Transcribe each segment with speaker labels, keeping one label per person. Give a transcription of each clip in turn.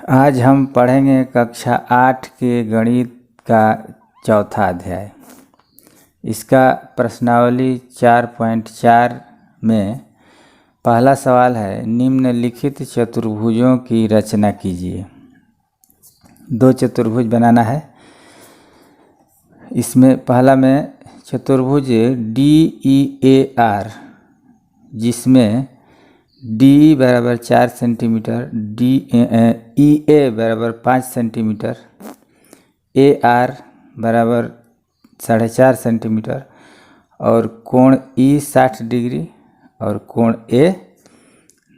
Speaker 1: आज हम पढ़ेंगे कक्षा 8 के गणित का चौथा अध्याय। इसका प्रश्नावली 4.4 में पहला सवाल है, निम्नलिखित चतुर्भुजों की रचना कीजिए। दो चतुर्भुज बनाना है। इसमें पहला में चतुर्भुज DEAR, जिसमें D बराबर 4 सेंटीमीटर, EA बराबर 5 सेंटीमीटर, AR बराबर 4.5 सेंटीमीटर और कोण E 60 डिग्री और कोण A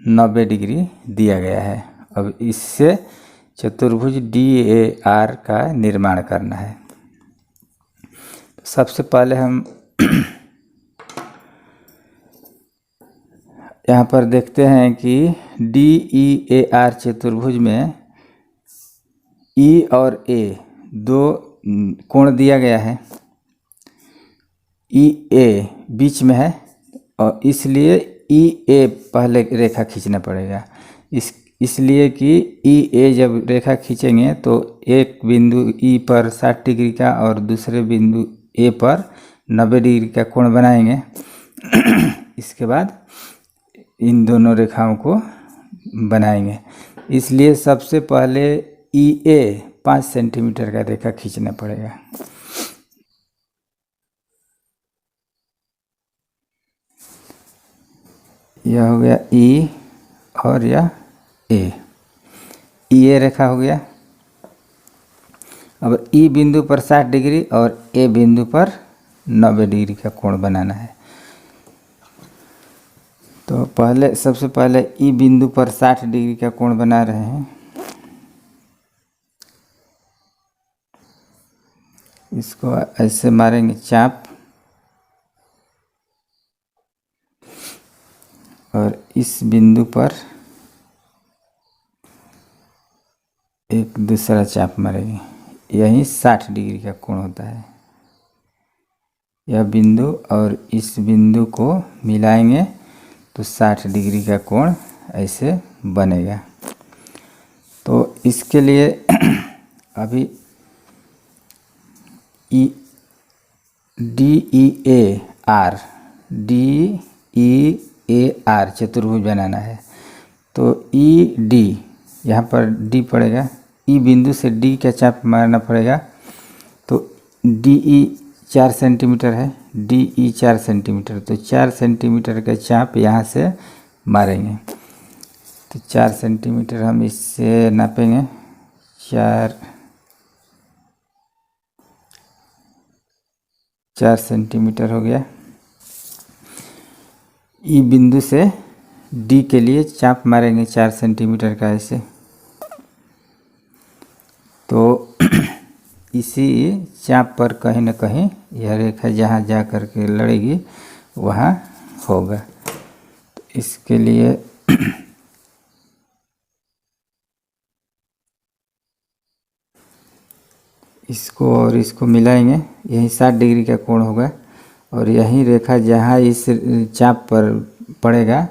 Speaker 1: 90 डिग्री दिया गया है। अब इससे चतुर्भुज DAR का निर्माण करना है। सबसे पहले हम यहाँ पर देखते हैं कि DEAR चतुर्भुज में E और A दो कोण दिया गया है। EA बीच में है और इसलिए EA पहले रेखा खींचना पड़ेगा। इसलिए कि EA जब रेखा खींचेंगे तो एक बिंदु E पर 60 डिग्री का और दूसरे बिंदु A पर 90 डिग्री का कोण बनाएंगे। इसके बाद इन दोनों रेखाओं को बनाएंगे। इसलिए सबसे पहले EA 5 सेंटीमीटर का रेखा खींचना पड़ेगा। यह हो गया E और यह A। EA रेखा हो गया। अब E बिंदु पर 60 डिग्री और A बिंदु पर 90 डिग्री का कोण बनाना है। तो सबसे पहले E बिंदु पर 60 डिग्री का कोण बना रहे हैं। इसको ऐसे मारेंगे चाप और इस बिंदु पर एक दूसरा चाप मारेंगे। यही 60 डिग्री का कोण होता है। यह बिंदु और इस बिंदु को मिलाएंगे तो 60 डिग्री का कोण ऐसे बनेगा। तो इसके लिए अभी DEAR चतुर्भुज बनाना है। तो ED यहाँ पर D पड़ेगा। E बिंदु से D का चाप मारना पड़ेगा। तो DE 4 सेंटीमीटर है, DE 4 सेंटीमीटर, तो 4 सेंटीमीटर का चाप यहाँ से मारेंगे। तो 4 सेंटीमीटर हम इससे नापेंगे। 4 सेंटीमीटर हो गया। E बिंदु से D के लिए चाप मारेंगे 4 सेंटीमीटर का ऐसे। तो इसी चाप पर कहीं न कहीं यह रेखा जहाँ जा कर के लड़ेगी वहाँ होगा। तो इसके लिए इसको और इसको मिलाएंगे। यही 60 डिग्री का कोण होगा और यही रेखा जहाँ इस चाप पर पड़ेगा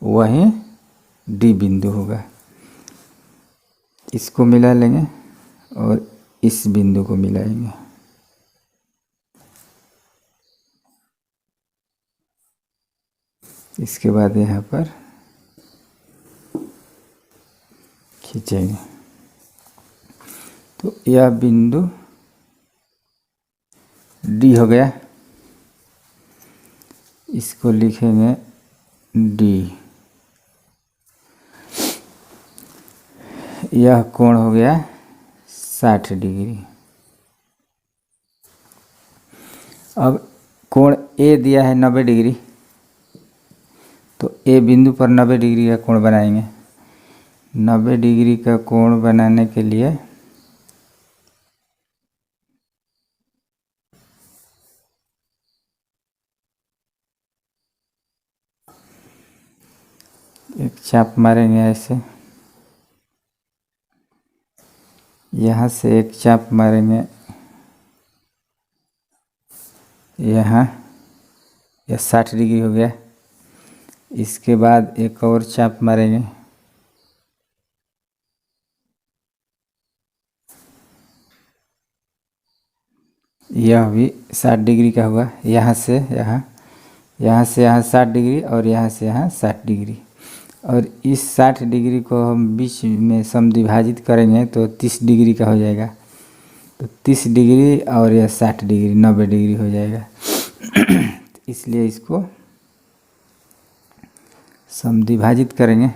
Speaker 1: वहीं D बिंदु होगा। इसको मिला लेंगे और इस बिंदु को मिलाएंगे। इसके बाद यहाँ पर खींचेंगे। तो यह बिंदु D हो गया। इसको लिखेंगे D। यह कोण हो गया 60 डिग्री। अब कोण A दिया है 90 डिग्री, तो A बिंदु पर 90 डिग्री का कोण बनाएंगे। 90 डिग्री का कोण बनाने के लिए एक चाप मारेंगे ऐसे। यहाँ से एक चाप मारेंगे यहाँ। यह 60 डिग्री हो गया। इसके बाद एक और चाप मारेंगे यह भी 60 डिग्री का हुआ। यहाँ से यहाँ, यहाँ से यहाँ 60 डिग्री और यहाँ से यहाँ 60 डिग्री। और इस 60 डिग्री को हम बीच में समद्विभाजित करेंगे तो 30 डिग्री का हो जाएगा। तो 30 डिग्री और यह 60 डिग्री 90 डिग्री हो जाएगा। इसलिए इसको समद्विभाजित करेंगे।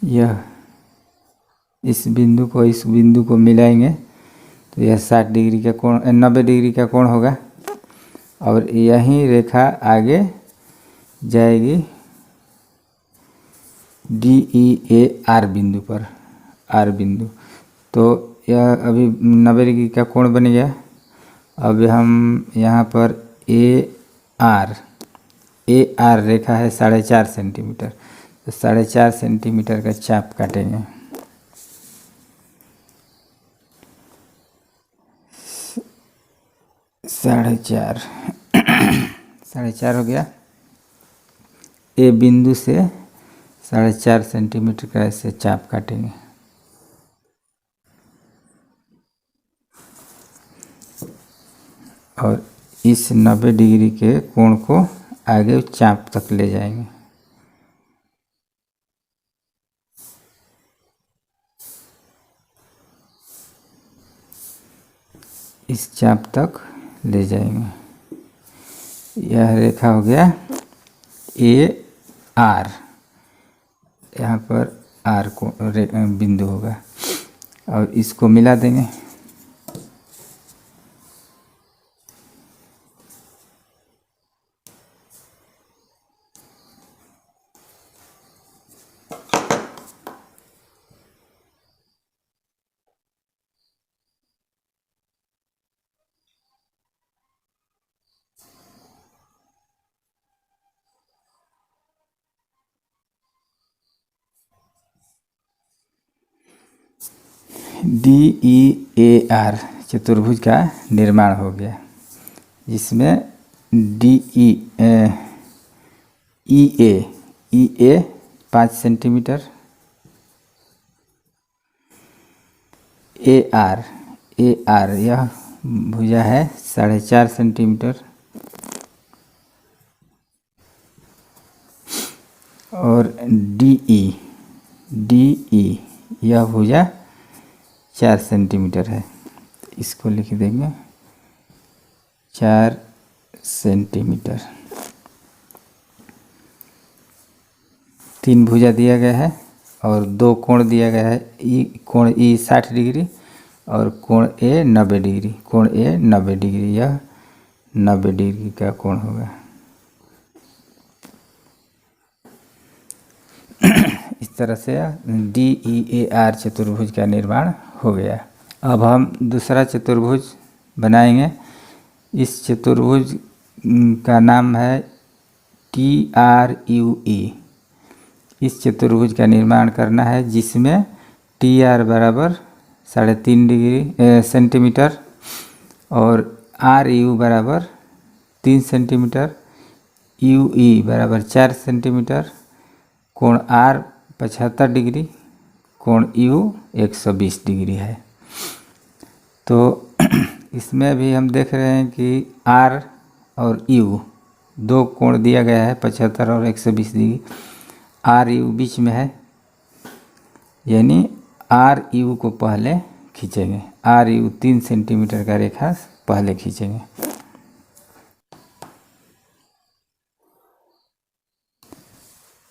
Speaker 1: यह इस बिंदु को इस बिंदु को मिलाएंगे तो यह 60 डिग्री का कोण 90 डिग्री का कोण होगा। और यही रेखा आगे जाएगी DEA बिंदु पर, आर बिंदु। तो यह अभी 90 डिग्री का कोण बन गया। अब हम यहाँ पर AR रेखा है 4.5 सेंटीमीटर, तो 4.5 सेंटीमीटर का चाप काटेंगे। 4.5 हो गया। ए बिंदु से 4.5 सेंटीमीटर का ऐसे चाप काटेंगे। और इस 90 डिग्री के कोण को आगे चाप तक ले जाएंगे। इस चाप तक ले जाएंगे। यह रेखा हो गया AR। यहाँ पर R को बिंदु होगा और इसको मिला देंगे। DEAR चतुर्भुज का निर्माण हो गया, जिसमें EA 5 सेंटीमीटर, AR यह भुजा है 4.5 सेंटीमीटर, और DE यह भुजा 4 सेंटीमीटर है। इसको लिख देंगे 4 सेंटीमीटर। 3 भुजा दिया गया है और 2 कोण दिया गया है। कोण E 60 डिग्री और कोण A 90 डिग्री। कोण A 90 डिग्री, यह 90 डिग्री का कोण होगा। इस तरह से DEAR चतुर्भुज का निर्माण हो गया। अब हम दूसरा चतुर्भुज बनाएंगे। इस चतुर्भुज का नाम है TRUE। इस चतुर्भुज का निर्माण करना है, जिसमें TR बराबर 3.5 सेंटीमीटर और RU बराबर 3 सेंटीमीटर, UE बराबर 4 सेंटीमीटर, कोण R 75 डिग्री, कोण U 120 डिग्री है। तो इसमें भी हम देख रहे हैं कि R और U 2 कोण दिया गया है 75 और 120 डिग्री। RU बीच में है, यानी RU को पहले खींचेंगे। RU 3 सेंटीमीटर का रेखा पहले खींचेंगे।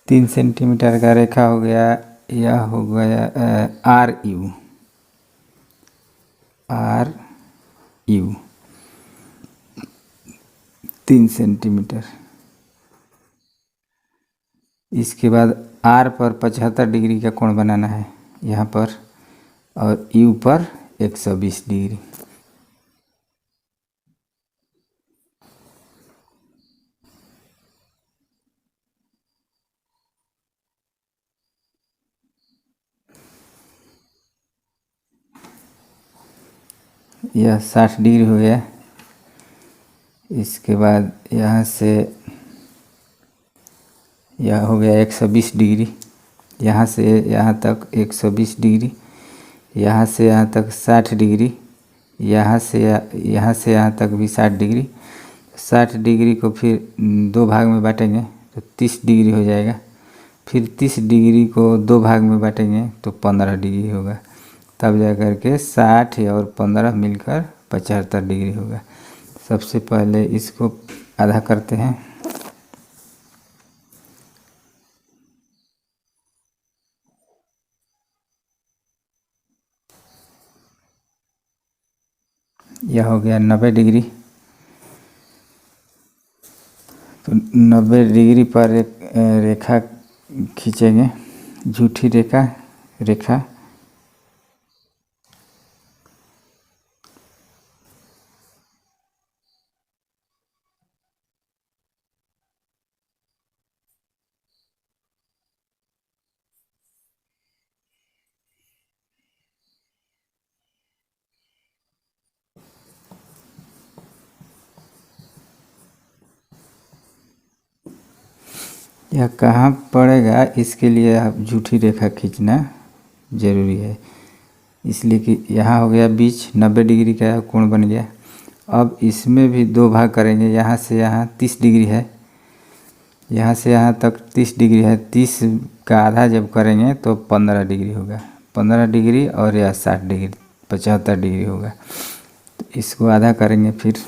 Speaker 1: तीन सेंटीमीटर का रेखा हो गया। यह हो गया RU 3 सेंटीमीटर। इसके बाद R पर 75 डिग्री का कोण बनाना है यहाँ पर, और U पर 120 डिग्री। यह 60 डिग्री हो गया। इसके बाद यहाँ से यह हो गया 120 डिग्री। यहाँ से यहाँ तक 120 डिग्री, यहाँ से यहाँ तक 60 डिग्री, यहाँ से यहाँ तक भी 60 डिग्री। 60 डिग्री को फिर 2 भाग में बांटेंगे तो 30 डिग्री हो जाएगा। फिर 30 डिग्री को 2 भाग में बांटेंगे तो 15 डिग्री होगा। तब जा कर के 60 और 15 मिलकर 75 डिग्री होगा। सबसे पहले इसको आधा करते हैं। यह हो गया 90 डिग्री। तो 90 डिग्री पर एक रेखा खींचेंगे, झूठी रेखा। यह कहाँ पड़ेगा, इसके लिए आप झूठी रेखा खींचना ज़रूरी है। इसलिए कि यहाँ हो गया बीच 90 डिग्री का कोण बन गया। अब इसमें भी 2 भाग करेंगे। यहाँ से यहाँ 30 डिग्री है, यहाँ से यहाँ तक 30 डिग्री है। 30 का आधा जब करेंगे तो 15 डिग्री होगा। 15 डिग्री और यह 60 डिग्री 75 डिग्री होगा। तो इसको आधा करेंगे फिर।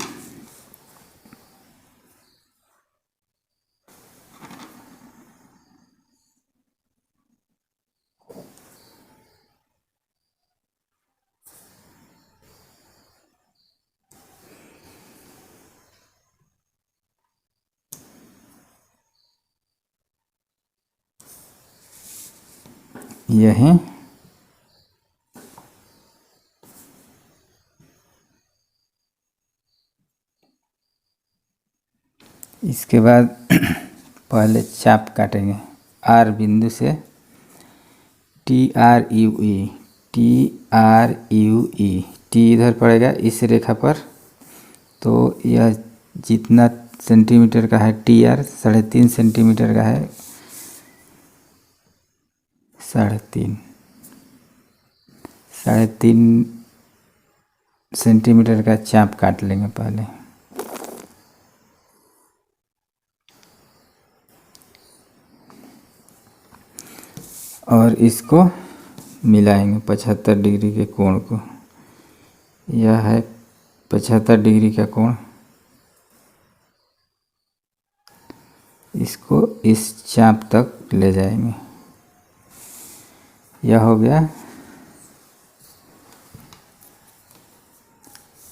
Speaker 1: यहीं इसके बाद पहले चाप काटेंगे आर बिंदु से। TRUE टी इधर पड़ेगा इस रेखा पर। तो यह जितना सेंटीमीटर का है TR 3.5 सेंटीमीटर का है। 3.5 सेंटीमीटर का चाप काट लेंगे पहले। और इसको मिलाएंगे 75 डिग्री के कोण को। यह है 75 डिग्री का कोण। इसको इस चाप तक ले जाएंगे। यह हो गया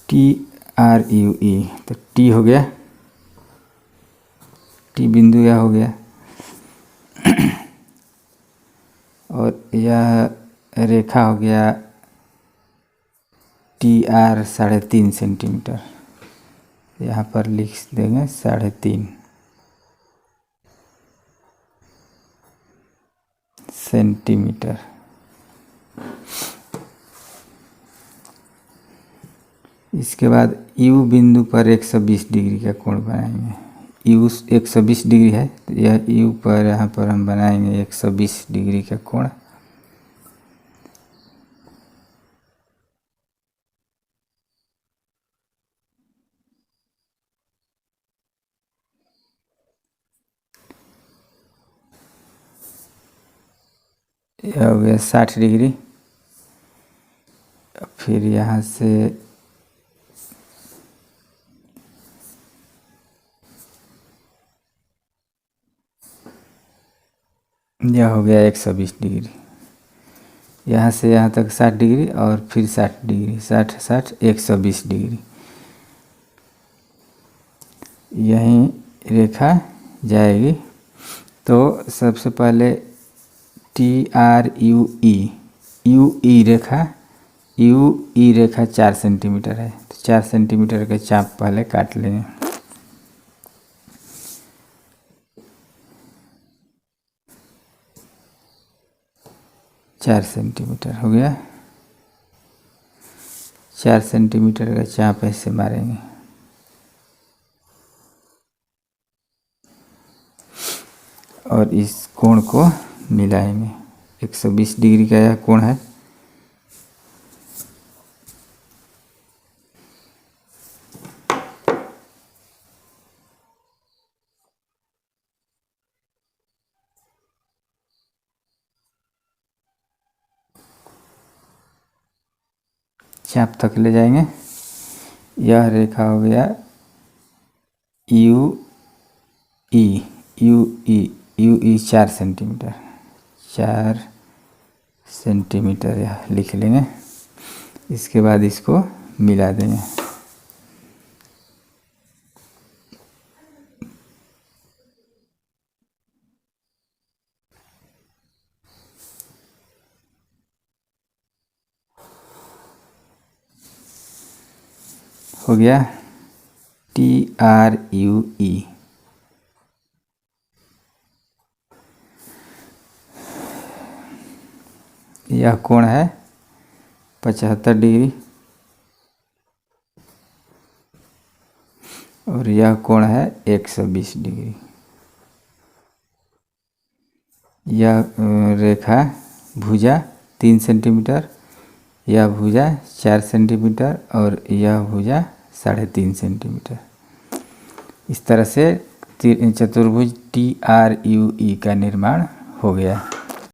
Speaker 1: TRUE। तो टी हो गया, टी बिंदु यह हो गया। और यह रेखा हो गया TR 3.5 सेंटीमीटर। यहाँ पर लिख देंगे 3.5 सेंटीमीटर। इसके बाद यू बिंदु पर 120 डिग्री का कोण बनाएंगे। यू 120 डिग्री है, तो यह यू पर यहाँ पर हम बनाएंगे 120 डिग्री का कोण। यह हो गया 60 डिग्री। फिर यहाँ से यह हो गया 120 डिग्री। यहाँ से यहाँ तक 60 डिग्री और फिर 60 डिग्री, 60 60 120 डिग्री। यहीं रेखा जाएगी। तो सबसे पहले TRUE UE रेखा 4 सेंटीमीटर है। तो 4 सेंटीमीटर का चाप पहले काट लेंगे। चार सेंटीमीटर हो गया। 4 सेंटीमीटर का चाप ऐसे मारेंगे। और इस कोण को मिलाएंगे। 120 डिग्री का यह कोण है। चाप तक ले जाएंगे। यह रेखा हो गया यू ई 4 सेंटीमीटर, 4 सेंटीमीटर यह लिख लेंगे। इसके बाद इसको मिला देंगे। हो गया TRUE। यह कोण है 75 डिग्री और यह कोण है 120 डिग्री। यह रेखा भुजा 3 सेंटीमीटर, यह भुजा 4 सेंटीमीटर और यह भुजा 3.5 सेंटीमीटर। इस तरह से चतुर्भुज TRUE का निर्माण हो गया।